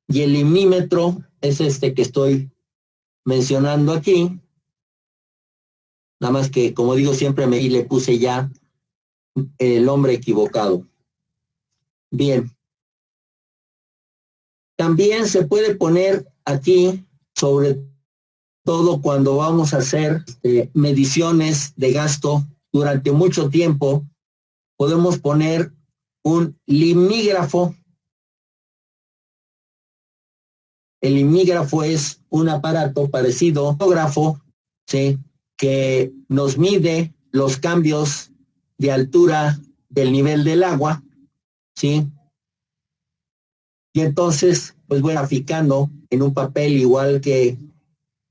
y el limímetro es este que estoy mencionando aquí. Nada más que, como digo, siempre le puse ya el nombre equivocado. Bien. También se puede poner aquí, sobre todo cuando vamos a hacer mediciones de gasto durante mucho tiempo, podemos poner un limígrafo. El limígrafo es un aparato parecido al fotógrafo, ¿sí?, que nos mide los cambios de altura del nivel del agua, ¿sí? Y entonces, pues voy graficando en un papel igual que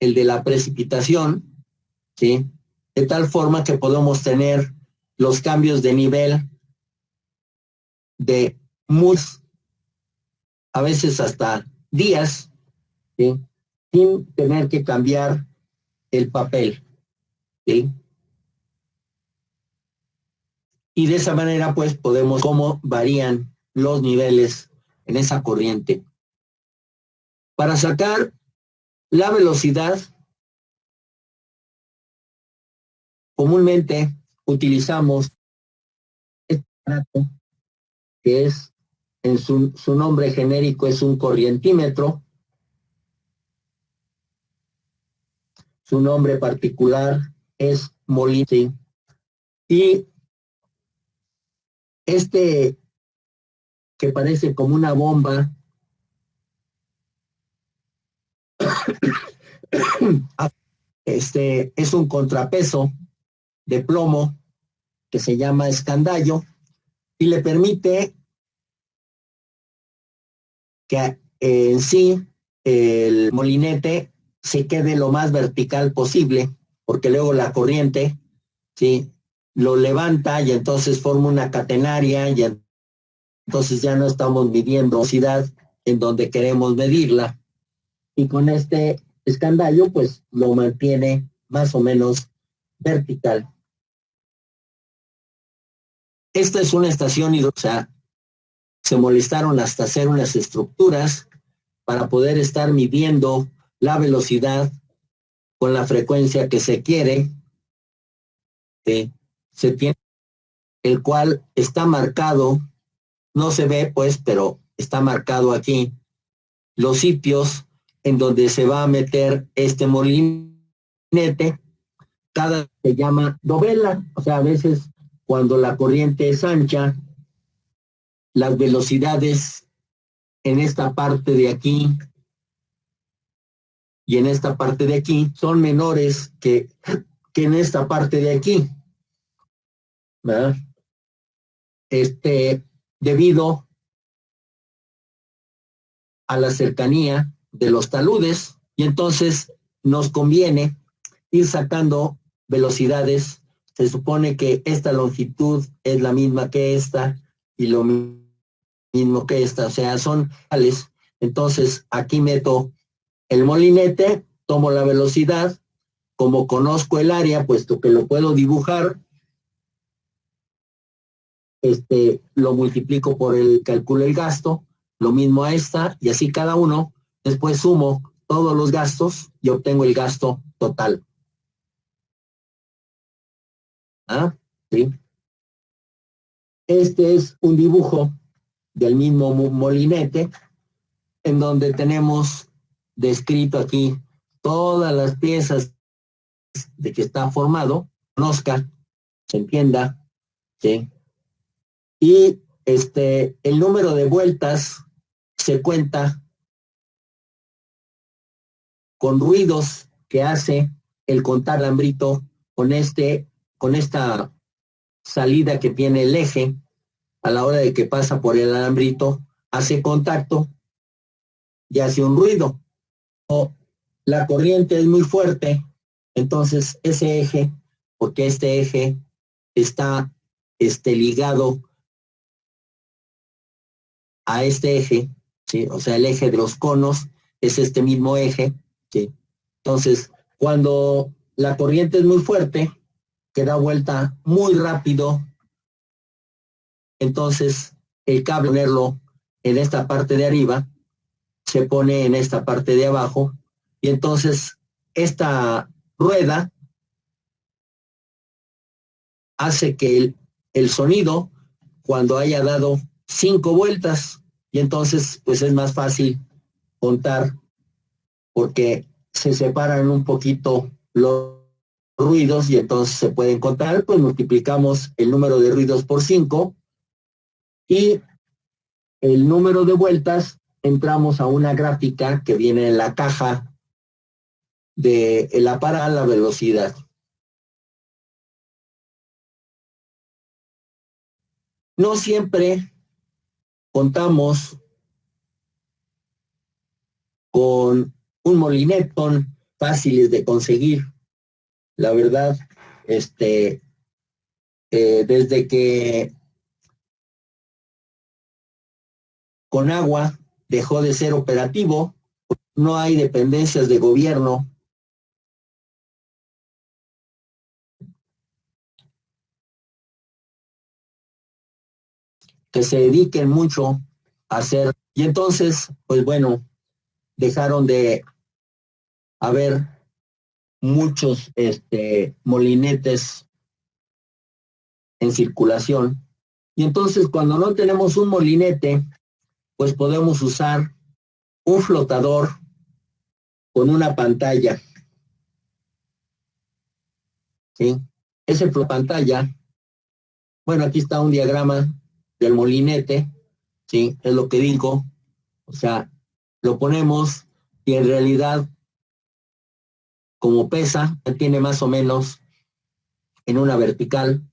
el de la precipitación, ¿sí?, de tal forma que podemos tener los cambios de nivel de muchos, a veces hasta días, ¿sí?, sin tener que cambiar el papel, ¿sí? Y de esa manera, pues, podemos cómo varían los niveles en esa corriente. Para sacar la velocidad, comúnmente utilizamos este aparato que es, en su nombre genérico es un corrientímetro. Su nombre particular es molino, ¿sí? Y este que parece como una bomba es un contrapeso de plomo que se llama escandallo y le permite que en sí el molinete se quede lo más vertical posible, porque luego la corriente, ¿sí?, lo levanta y entonces forma una catenaria y entonces ya no estamos midiendo velocidad en donde queremos medirla. Y con este escandallo, pues lo mantiene más o menos vertical. Esta es una estación hidro, o sea, se molestaron hasta hacer unas estructuras para poder estar midiendo la velocidad con la frecuencia que se quiere. Se tiene, el cual está marcado, no se ve pues, pero está marcado aquí los sitios en donde se va a meter este molinete. Cada se llama dovela, o sea, a veces cuando la corriente es ancha, las velocidades en esta parte de aquí y en esta parte de aquí son menores que en esta parte de aquí, ¿verdad? Debido a la cercanía de los taludes, y entonces nos conviene ir sacando velocidades. Se supone que esta longitud es la misma que esta y lo mismo que esta, o sea, son iguales. Entonces aquí meto el molinete, tomo la velocidad, como conozco el área, puesto que lo puedo dibujar, lo multiplico por calculo el gasto, lo mismo a esta, y así cada uno. Después sumo todos los gastos y obtengo el gasto total. ¿Ah? ¿Sí? Este es un dibujo del mismo molinete, en donde tenemos descrito aquí todas las piezas de que está formado, conozca, se entienda, ¿sí? Y el número de vueltas se cuenta con ruidos que hace el contalambrito con esta salida que tiene el eje. A la hora de que pasa por el alambrito, hace contacto y hace un ruido. O la corriente es muy fuerte, entonces ese eje, porque este eje está ligado a este eje, ¿sí? O sea, el eje de los conos es este mismo eje, ¿sí? Entonces, cuando la corriente es muy fuerte, que da vuelta muy rápido, entonces el cable ponerlo en esta parte de arriba, se pone en esta parte de abajo, y entonces esta rueda hace que el sonido, cuando haya dado 5 vueltas, y entonces pues es más fácil contar porque se separan un poquito los ruidos y entonces se pueden contar, pues multiplicamos el número de ruidos por 5 y el número de vueltas, entramos a una gráfica que viene en la caja del aparato a la velocidad. No siempre contamos con un molinetón fáciles de conseguir. La verdad, desde que Conagua dejó de ser operativo, no hay dependencias de gobierno que se dediquen mucho a hacer. Y entonces, pues bueno, dejaron de haber muchos molinetes en circulación. Y entonces, cuando no tenemos un molinete, pues podemos usar un flotador con una pantalla, ¿sí? Ese pantalla, bueno, aquí está un diagrama del molinete, ¿sí? Es lo que digo, o sea, lo ponemos y en realidad, como pesa, tiene más o menos en una vertical,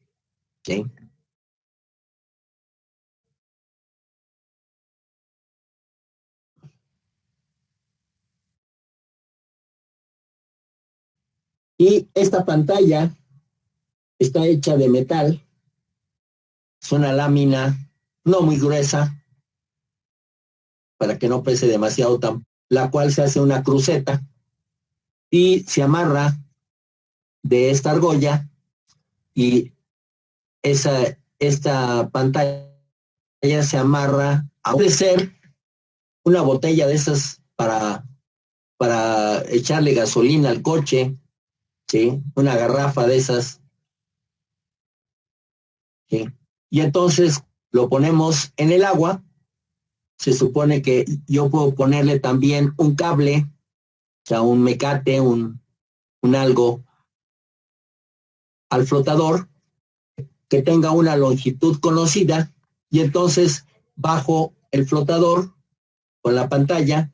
¿sí? Y esta pantalla está hecha de metal, es una lámina no muy gruesa, para que no pese demasiado, la cual se hace una cruceta y se amarra de esta argolla y esta pantalla se amarra a puede ser una botella de esas para echarle gasolina al coche, ¿sí? Una garrafa de esas, ¿sí? Y entonces lo ponemos en el agua. Se supone que yo puedo ponerle también un cable, o sea, un mecate, un algo al flotador que tenga una longitud conocida y entonces bajo el flotador con la pantalla,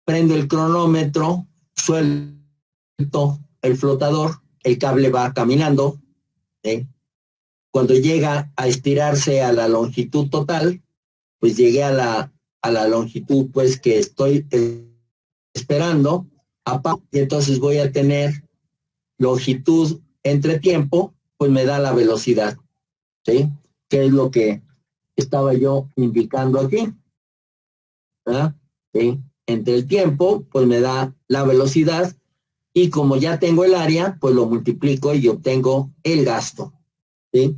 prendo el cronómetro, suelto el flotador, el cable va caminando, ¿eh? Cuando llega a estirarse a la longitud total, pues llegué a la longitud pues que estoy esperando, y entonces voy a tener longitud entre tiempo, pues me da la velocidad, ¿sí? Que es lo que estaba yo indicando aquí, ¿verdad? ¿Sí? Entre el tiempo, pues me da la velocidad y como ya tengo el área, pues lo multiplico y obtengo el gasto, ¿sí?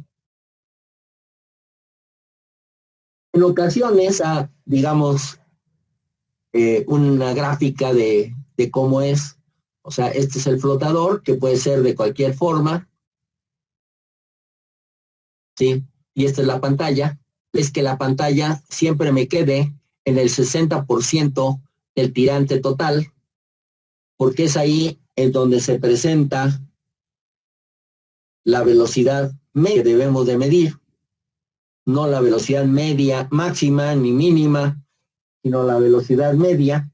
En ocasiones, digamos, una gráfica de cómo es, o sea, este es el flotador, que puede ser de cualquier forma, ¿sí? Y esta es la pantalla, es que la pantalla siempre me quede en el 60% del tirante total, porque es ahí en donde se presenta la velocidad media que debemos de medir, no la velocidad media máxima ni mínima, sino la velocidad media.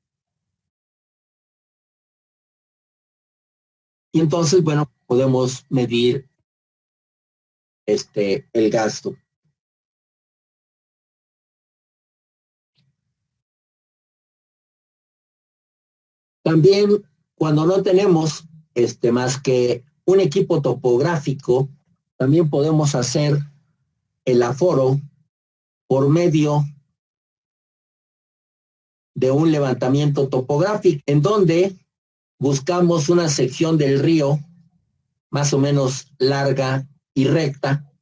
Y entonces, bueno, podemos medir el gasto. También cuando no tenemos más que un equipo topográfico, también podemos hacer el aforo por medio de un levantamiento topográfico, en donde buscamos una sección del río más o menos larga y recta,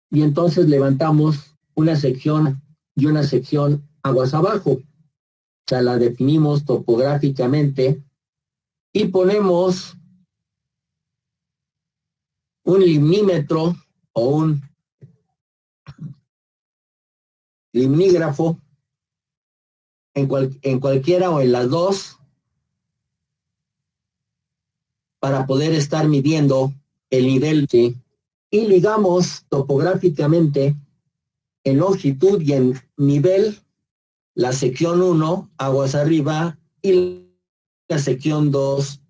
y entonces levantamos una sección y una sección aguas abajo. O sea, la definimos topográficamente y ponemos un limímetro o un limnígrafo en cualquiera o en las dos para poder estar midiendo el nivel, ¿sí? Y ligamos topográficamente en longitud y en nivel la sección 1 aguas arriba y la sección 2,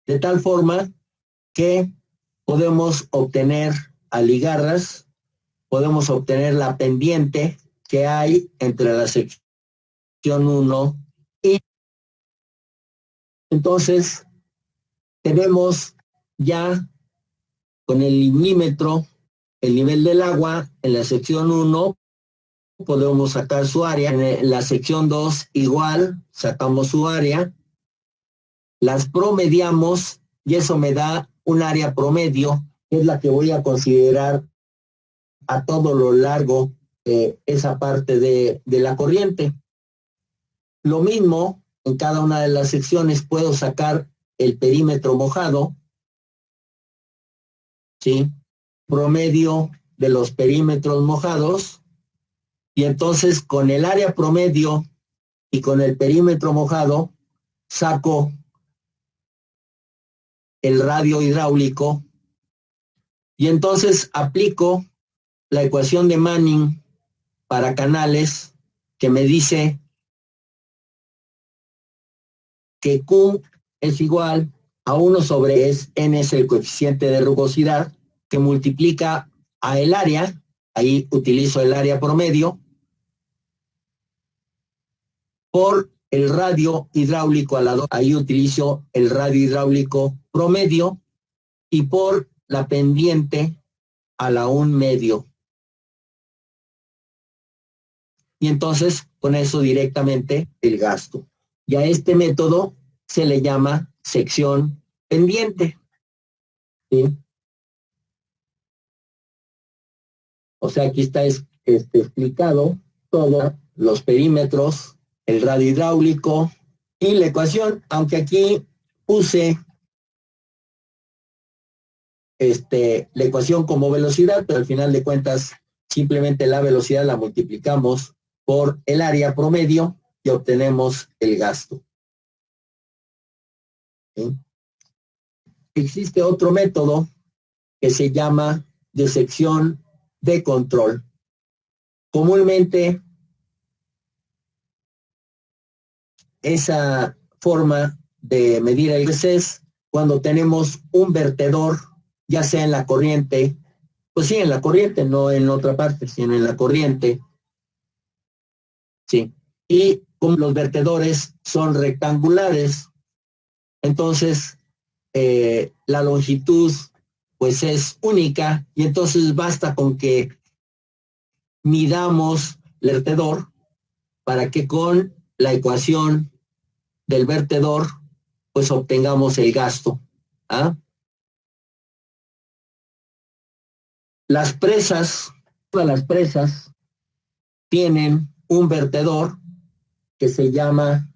de tal forma que podemos obtener aligarras, podemos obtener la pendiente que hay entre la sección 1 y entonces tenemos ya con el limímetro el nivel del agua en la sección 1, podemos sacar su área. En la sección 2 igual, sacamos su área, las promediamos y eso me da un área promedio, que es la que voy a considerar a todo lo largo de esa parte de la corriente. Lo mismo, en cada una de las secciones puedo sacar el perímetro mojado, ¿sí? Promedio de los perímetros mojados, y entonces con el área promedio y con el perímetro mojado saco el radio hidráulico y entonces aplico la ecuación de Manning para canales que me dice que Q es igual a 1 sobre N es el coeficiente de rugosidad que multiplica a el área, ahí utilizo el área promedio, por el radio hidráulico a la 2, ahí utilizo el radio hidráulico promedio, y por la pendiente a la 1/2. Y entonces con eso directamente el gasto. Y a este método se le llama sección pendiente, ¿sí? O sea, aquí está explicado todos los perímetros, el radio hidráulico y la ecuación, aunque aquí puse la ecuación como velocidad, pero al final de cuentas simplemente la velocidad la multiplicamos por el área promedio y obtenemos el gasto. ¿Sí? Existe otro método que se llama de sección de control. Comúnmente esa forma de medir el es cuando tenemos un vertedor, ya sea en la corriente, pues sí, en la corriente, no en otra parte, sino en la corriente, sí. Y como los vertedores son rectangulares, entonces la longitud pues es única y entonces basta con que midamos el vertedor para que con la ecuación del vertedor pues obtengamos el gasto. ¿Ah? Las presas, todas las presas tienen un vertedor que se llama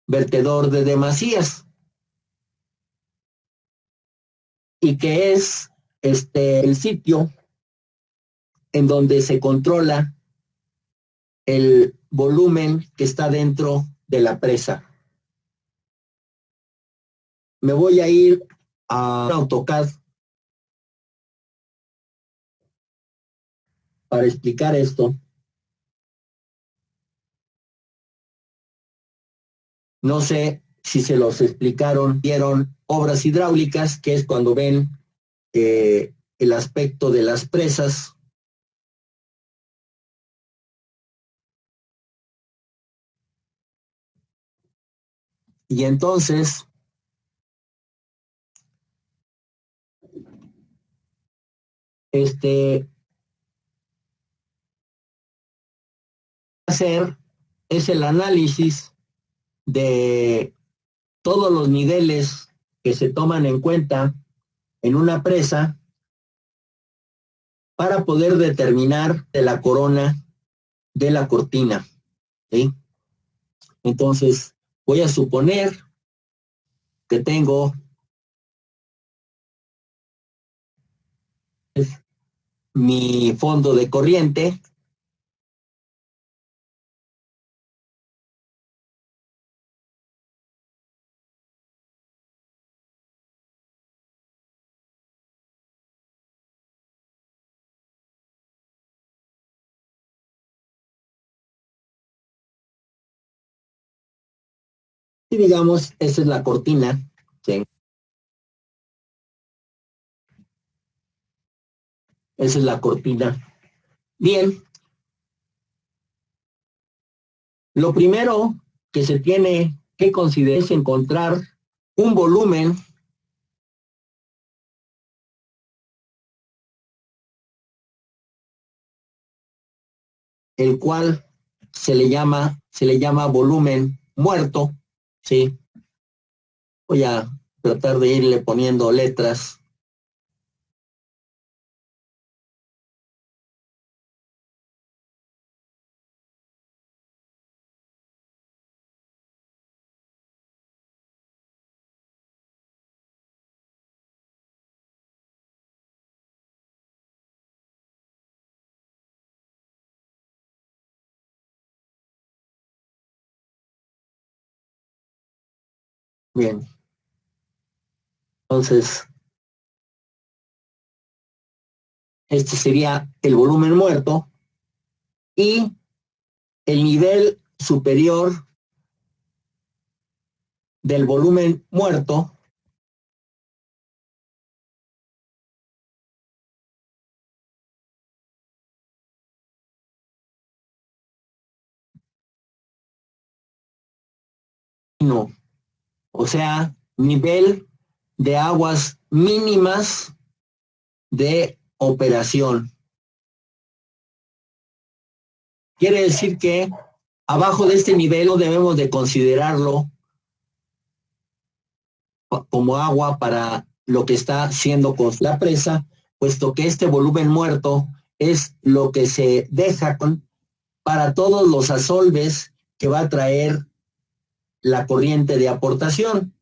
vertedor de demasías y que es el sitio en donde se controla el volumen que está dentro de la presa. Me voy a ir a AutoCAD para explicar esto. No sé si se los explicaron, vieron obras hidráulicas, que es cuando ven el aspecto de las presas. Y entonces, hacer es el análisis de todos los niveles que se toman en cuenta en una presa para poder determinar de la corona de la cortina, ¿sí? Entonces, voy a suponer que tengo mi fondo de corriente, y digamos, esa es la cortina, ¿sí? Esa es la cortina. Bien, lo primero que se tiene que considerar es encontrar un volumen el cual se le llama volumen muerto, ¿sí? Voy a tratar de irle poniendo letras. Bien, entonces, este sería el volumen muerto y el nivel superior del volumen muerto no, o sea, nivel de aguas mínimas de operación. Quiere decir que abajo de este nivel no debemos de considerarlo como agua para lo que está haciendo con la presa, puesto que este volumen muerto es lo que se deja para todos los asolves que va a traer la corriente de aportación.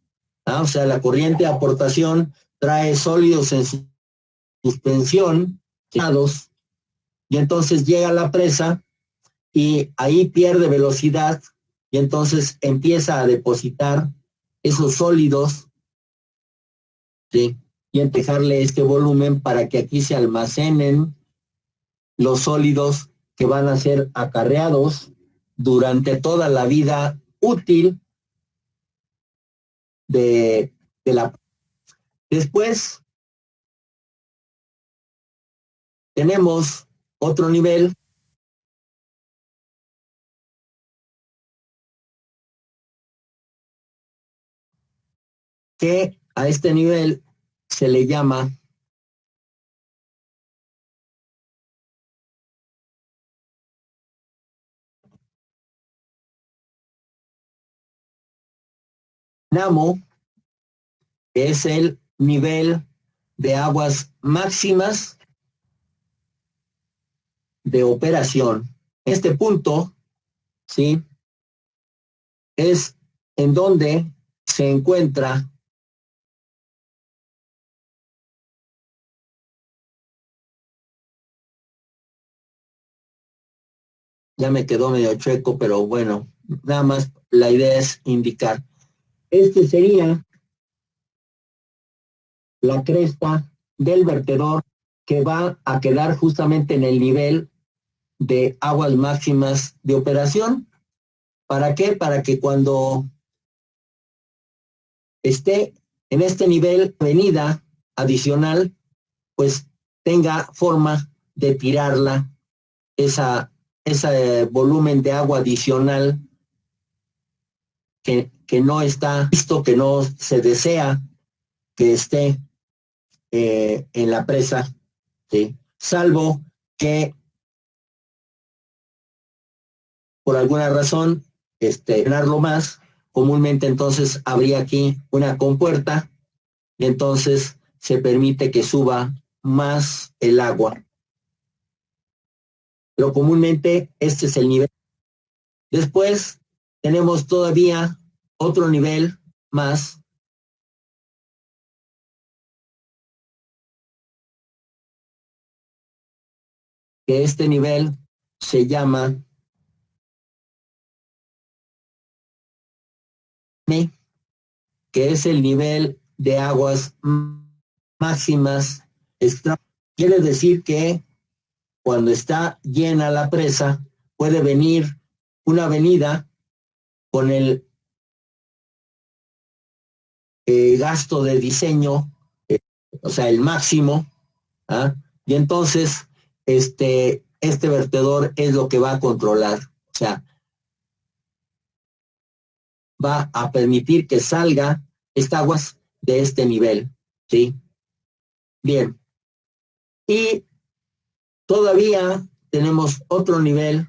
O sea, la corriente de aportación trae sólidos en suspensión, y entonces llega a la presa y ahí pierde velocidad y entonces empieza a depositar esos sólidos, ¿sí? Y empejarle este volumen para que aquí se almacenen los sólidos que van a ser acarreados durante toda la vida útil de la... Después tenemos otro nivel que a este nivel se le llama NAMO, que es el nivel de aguas máximas de operación. Este punto, ¿sí? Es en donde se encuentra ya me quedó medio chueco, pero bueno, nada más la idea es indicar. Este sería la cresta del vertedor que va a quedar justamente en el nivel de aguas máximas de operación. ¿Para qué? Para que cuando esté en este nivel venida adicional, pues tenga forma de tirarla ese volumen de agua adicional que no está listo, que no se desea que esté en la presa, ¿sí? Salvo que por alguna razón llenarlo más, comúnmente entonces habría aquí una compuerta y entonces se permite que suba más el agua. pero comúnmente este es el nivel. Después tenemos todavía otro nivel más, que este nivel se llama M, que es el nivel de aguas máximas extra. Quiere decir que cuando está llena la presa, puede venir una avenida con el gasto de diseño, o sea, el máximo, ¿ah? Y entonces este vertedor es lo que va a controlar, o sea, va a permitir que salga esta aguas de este nivel, ¿sí? Bien, y todavía tenemos otro nivel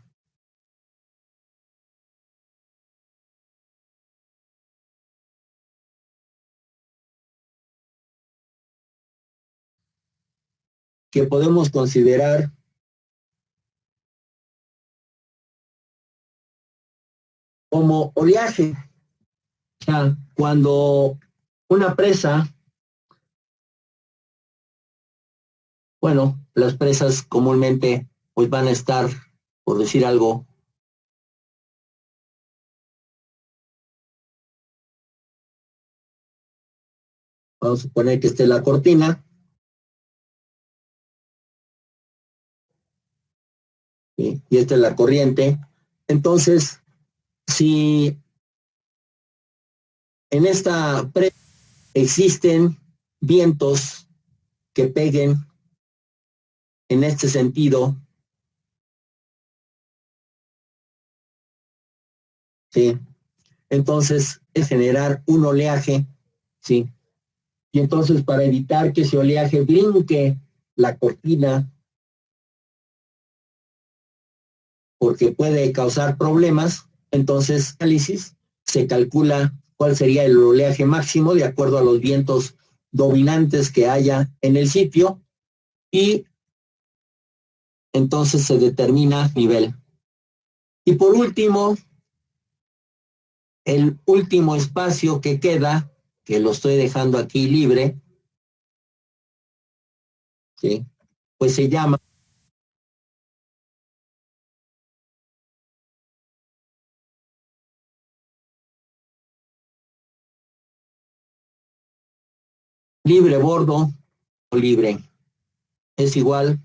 que podemos considerar como oleaje. O sea, cuando una presa, bueno, las presas comúnmente pues van a estar, por decir algo, vamos a suponer que esté la cortina, ¿sí? Y esta es la corriente. Entonces, si en esta presa existen vientos que peguen en este sentido, ¿sí? Entonces es generar un oleaje, ¿sí? Y entonces para evitar que ese oleaje brinque la cortina, porque puede causar problemas, entonces análisis se calcula cuál sería el oleaje máximo de acuerdo a los vientos dominantes que haya en el sitio y entonces se determina nivel. Y por último, el último espacio que queda, que lo estoy dejando aquí libre, ¿sí? Pues se llama libre bordo o libre. Es igual,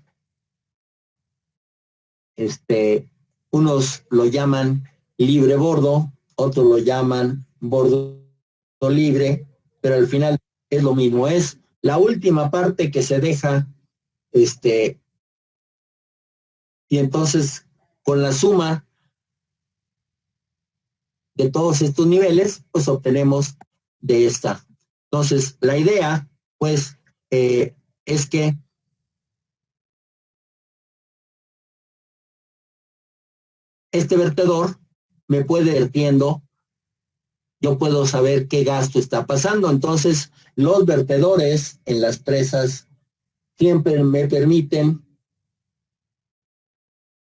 unos lo llaman libre bordo, otros lo llaman bordo libre, pero al final es lo mismo, es la última parte que se deja, y entonces con la suma de todos estos niveles, pues obtenemos de esta. Entonces, la idea, pues, es que este vertedor me puede vertiendo, yo puedo saber qué gasto está pasando. Entonces, los vertedores en las presas siempre me permiten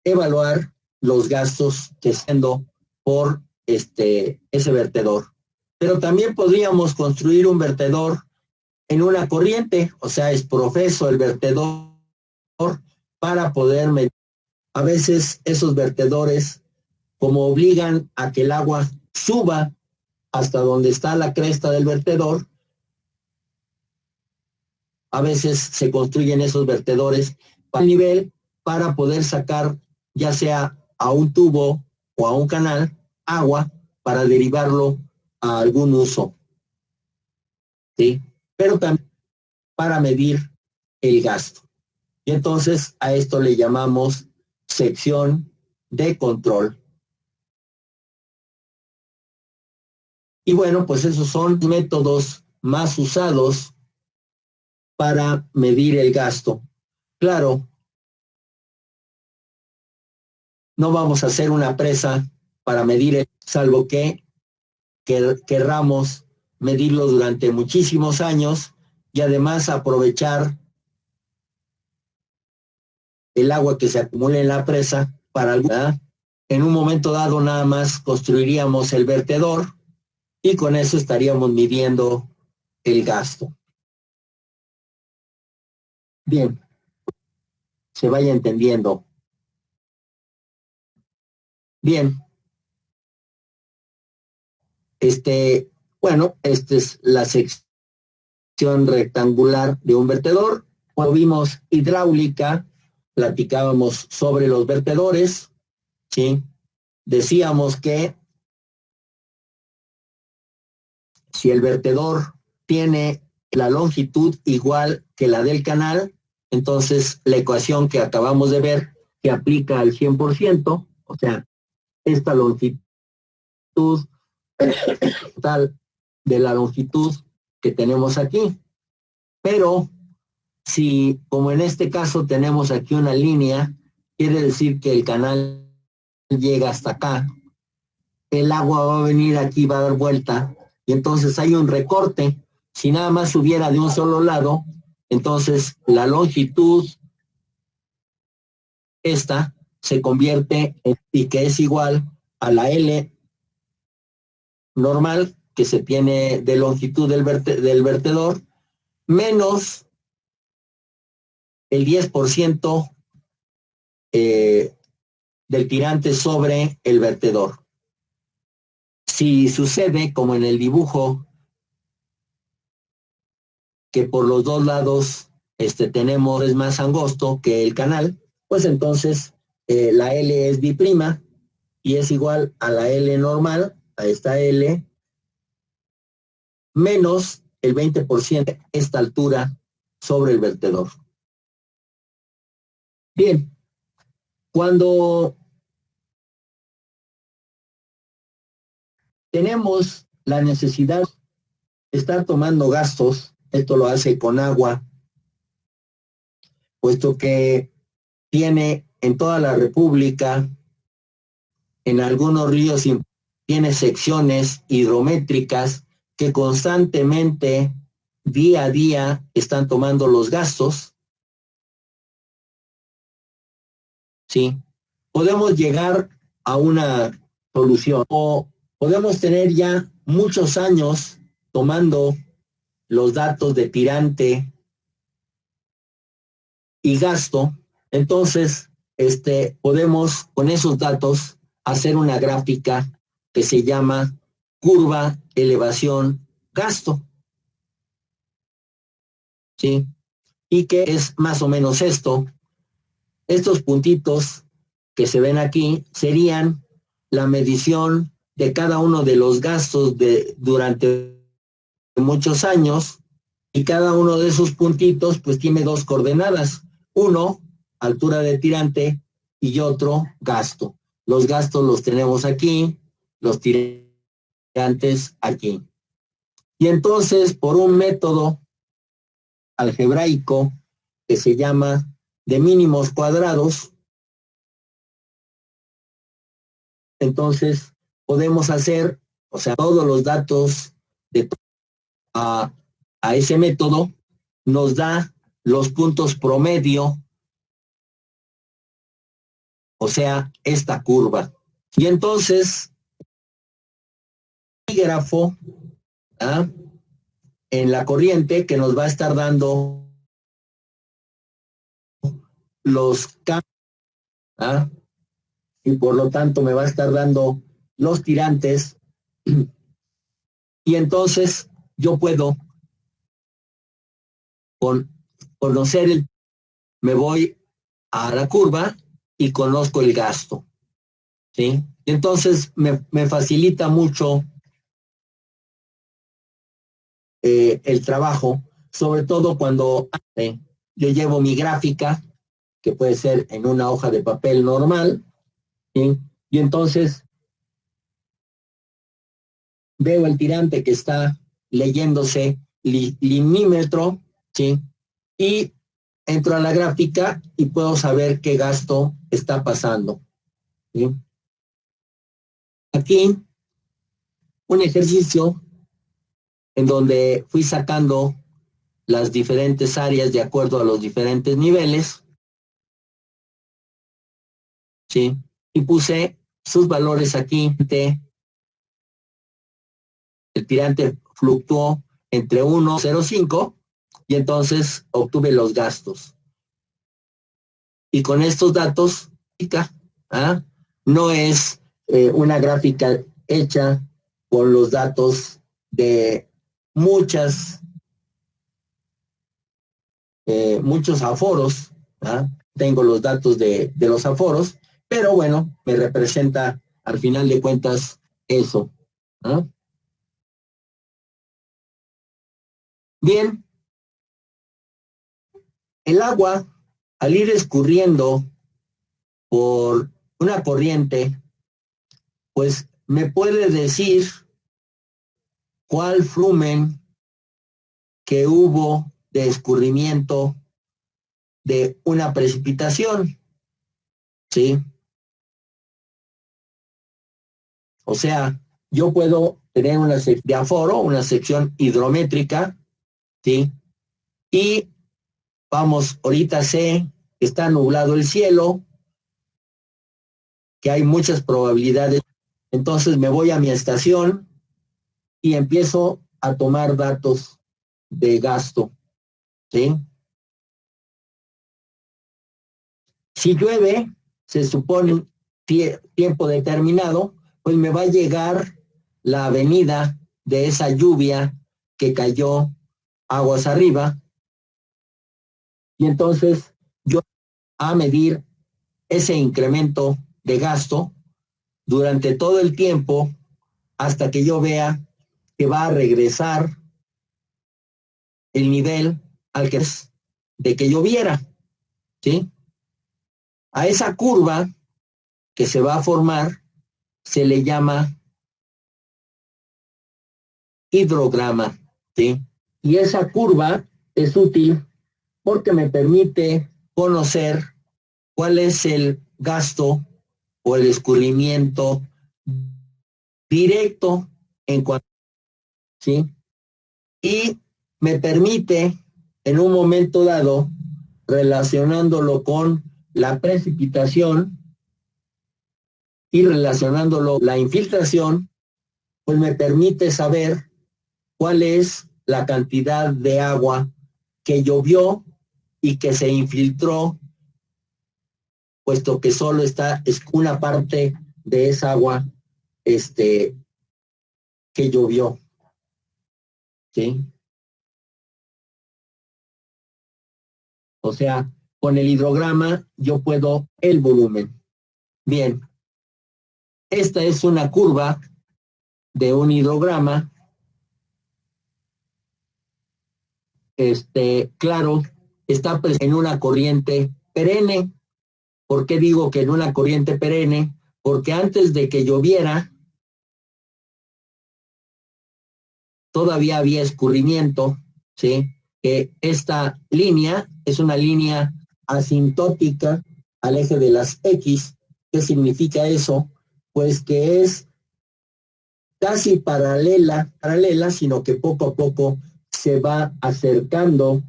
evaluar los gastos que siendo por ese vertedor. Pero también podríamos construir un vertedor en una corriente, o sea, es profeso el vertedor para poder medir. A veces esos vertedores, como obligan a que el agua suba hasta donde está la cresta del vertedor, a veces se construyen esos vertedores a nivel para poder sacar ya sea a un tubo o a un canal agua para derivarlo a algún uso, ¿sí? Pero también para medir el gasto. Y entonces a esto le llamamos sección de control. Y bueno, pues esos son métodos más usados para medir el gasto. Claro, no vamos a hacer una presa para medir, salvo que querramos medirlo durante muchísimos años y además aprovechar el agua que se acumula en la presa para alguna. En un momento dado nada más construiríamos el vertedor y con eso estaríamos midiendo el gasto. Bien, se vaya entendiendo. Bien. Bueno, esta es la sección rectangular de un vertedor. Cuando vimos hidráulica, platicábamos sobre los vertedores, ¿sí? Decíamos que si el vertedor tiene la longitud igual que la del canal, entonces la ecuación que acabamos de ver se aplica al 100%, o sea, esta longitud total de la longitud que tenemos aquí. Pero si, como en este caso tenemos aquí una línea, quiere decir que el canal llega hasta acá, el agua va a venir aquí, va a dar vuelta, y entonces hay un recorte. Si nada más subiera de un solo lado, entonces la longitud esta se convierte en, y que es igual a la L normal que se tiene de longitud del vertedor, menos el 10% del tirante sobre el vertedor. Si sucede, como en el dibujo, que por los dos lados tenemos, es más angosto que el canal, pues entonces la L es biprima y es igual a la L normal, a esta L, menos el 20% de esta altura sobre el vertedor. Bien, cuando tenemos la necesidad de estar tomando gastos, esto lo hace con agua, puesto que tiene en toda la República, en algunos ríos, tiene secciones hidrométricas que constantemente, día a día, están tomando los gastos, ¿sí? Podemos llegar a una solución o podemos tener ya muchos años tomando los datos de tirante y gasto. Entonces, podemos con esos datos hacer una gráfica que se llama curva elevación gasto, ¿sí? Y que es más o menos esto. Estos puntitos que se ven aquí serían la medición de cada uno de los gastos durante muchos años, y cada uno de esos puntitos pues tiene dos coordenadas. Uno, altura de tirante, y otro, gasto. Los gastos los tenemos aquí, los tirantes aquí. Y entonces, por un método algebraico que se llama de mínimos cuadrados, entonces podemos hacer, o sea, todos los datos de a ese método nos da los puntos promedio, o sea, esta curva. Y entonces, el grafo en la corriente que nos va a estar dando los cambios, y por lo tanto me va a estar dando los tirantes, y entonces yo puedo conocer me voy a la curva y conozco el gasto, ¿sí? Entonces me facilita mucho el trabajo, sobre todo cuando yo llevo mi gráfica, que puede ser en una hoja de papel normal, ¿sí? Y entonces veo el tirante que está leyéndose limímetro, ¿sí? Y entro a la gráfica y puedo saber qué gasto está pasando, ¿sí? Aquí un ejercicio en donde fui sacando las diferentes áreas de acuerdo a los diferentes niveles, ¿sí? Y puse sus valores aquí. El tirante fluctuó entre 1 y 0,5 y entonces obtuve los gastos. Y con estos datos, ¿ah? No es una gráfica hecha con los datos de muchos aforos, ¿ah? Tengo los datos de los aforos, pero bueno, me representa al final de cuentas eso, ¿ah? Bien, el agua, al ir escurriendo por una corriente, pues me puede decir cuál flumen que hubo de escurrimiento de una precipitación, ¿sí? O sea, yo puedo tener una sección de aforo, una sección hidrométrica, ¿sí? Y vamos, ahorita sé que está nublado el cielo, que hay muchas probabilidades. Entonces me voy a mi estación y empiezo a tomar datos de gasto, ¿sí? Si llueve, se supone tiempo determinado, pues me va a llegar la avenida de esa lluvia que cayó aguas arriba, y entonces yo a medir ese incremento de gasto durante todo el tiempo hasta que yo vea que va a regresar el nivel al que es de que lloviera, ¿sí? A esa curva que se va a formar se le llama hidrograma, ¿sí? Y esa curva es útil porque me permite conocer cuál es el gasto o el escurrimiento directo en cuanto, ¿sí? Y me permite en un momento dado, relacionándolo con la precipitación y relacionándolo la infiltración, pues me permite saber cuál es la cantidad de agua que llovió y que se infiltró, puesto que solo es una parte de esa agua que llovió, ¿sí? O sea, con el hidrograma yo puedo el volumen. Bien, esta es una curva de un hidrograma. Claro, está en una corriente perenne. ¿Por qué digo que en una corriente perenne? Porque antes de que lloviera, todavía había escurrimiento, ¿sí? Que esta línea es una línea asintótica al eje de las X. ¿Qué significa eso? Pues que es casi paralela, sino que poco a poco se va acercando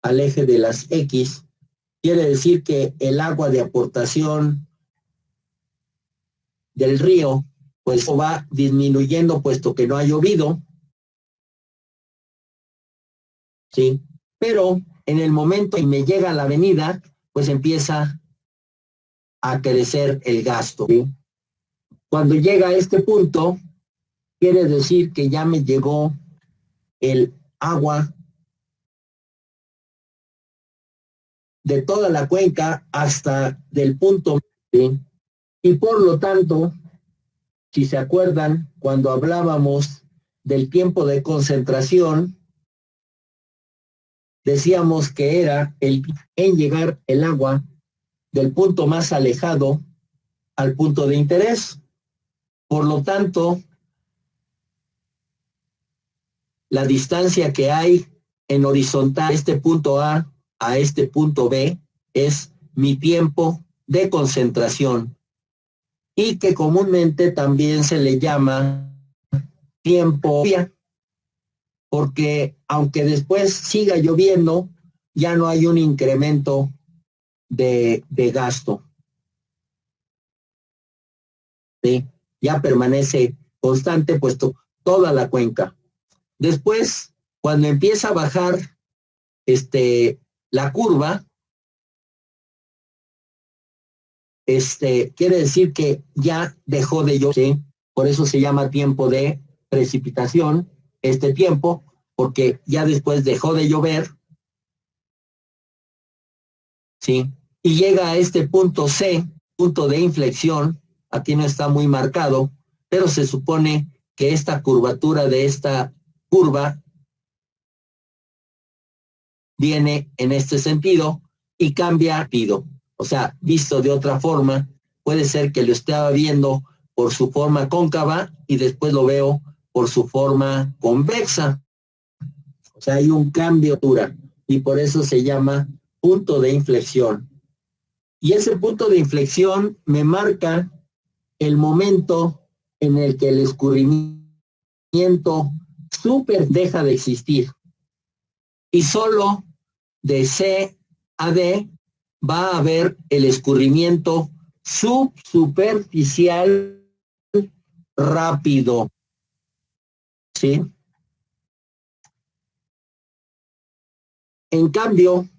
al eje de las X. Quiere decir que el agua de aportación del río, pues va disminuyendo puesto que no ha llovido, ¿sí? Pero en el momento que me llega a la avenida, pues empieza a crecer el gasto, ¿sí? Cuando llega a este punto, quiere decir que ya me llegó el agua de toda la cuenca hasta del punto, ¿sí? Y por lo tanto, si se acuerdan, cuando hablábamos del tiempo de concentración, decíamos que era en llegar el agua del punto más alejado al punto de interés. Por lo tanto, la distancia que hay en horizontal, este punto a este punto B, es mi tiempo de concentración, y que comúnmente también se le llama tiempo, porque aunque después siga lloviendo, ya no hay un incremento de gasto. ¿sí? Ya permanece constante, puesto toda la cuenca. Después, cuando empieza a bajar la curva, quiere decir que ya dejó de llover, ¿sí? Por eso se llama tiempo de precipitación, este tiempo, porque ya después dejó de llover, ¿sí? Y llega a este punto C, punto de inflexión, aquí no está muy marcado, pero se supone que esta curvatura de esta curva viene en este sentido y cambia rápido. O sea, visto de otra forma, puede ser que lo estaba viendo por su forma cóncava y después lo veo por su forma convexa. O sea, hay un cambio de altura y por eso se llama punto de inflexión. Y ese punto de inflexión me marca el momento en el que el escurrimiento súper deja de existir. Y solo de C a D va a haber el escurrimiento subsuperficial rápido, ¿sí? En cambio,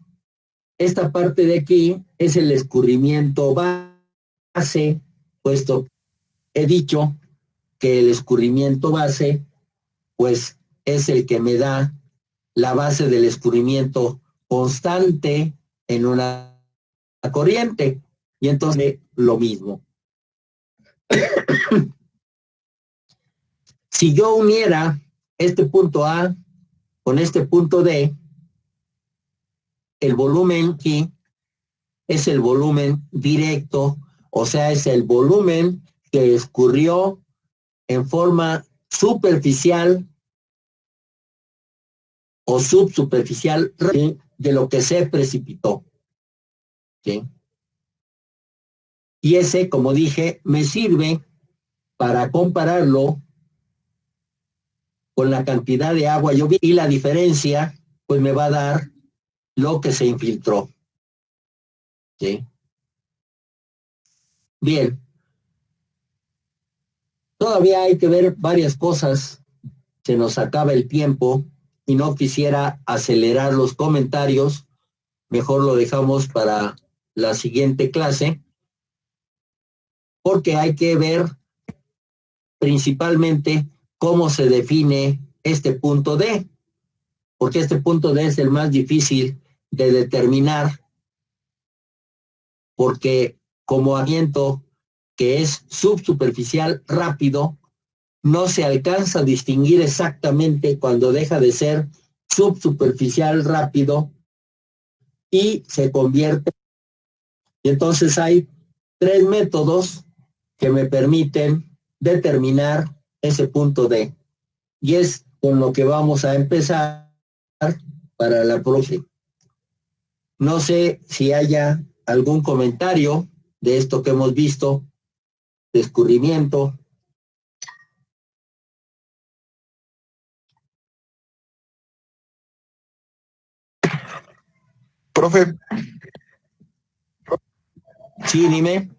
esta parte de aquí es el escurrimiento base, puesto he dicho que el escurrimiento base, pues es el que me da la base del escurrimiento constante en una corriente. Y entonces lo mismo. Si yo uniera este punto A con este punto D, el volumen aquí es el volumen directo, o sea, es el volumen que escurrió en forma superficial o subsuperficial de lo que se precipitó, ¿sí? Y ese, como dije, me sirve para compararlo con la cantidad de agua llovida y la diferencia, pues me va a dar lo que se infiltró, ¿sí? Bien, todavía hay que ver varias cosas, se nos acaba el tiempo y no quisiera acelerar los comentarios, mejor lo dejamos para la siguiente clase, porque hay que ver principalmente cómo se define este punto D, porque este punto D es el más difícil de determinar, porque como movimiento que es subsuperficial rápido, no se alcanza a distinguir exactamente cuando deja de ser subsuperficial rápido y se convierte. Y entonces hay tres métodos que me permiten determinar ese punto D. Y es con lo que vamos a empezar para la próxima. No sé si haya algún comentario de esto que hemos visto, de escurrimiento. Profe. Sí, dime.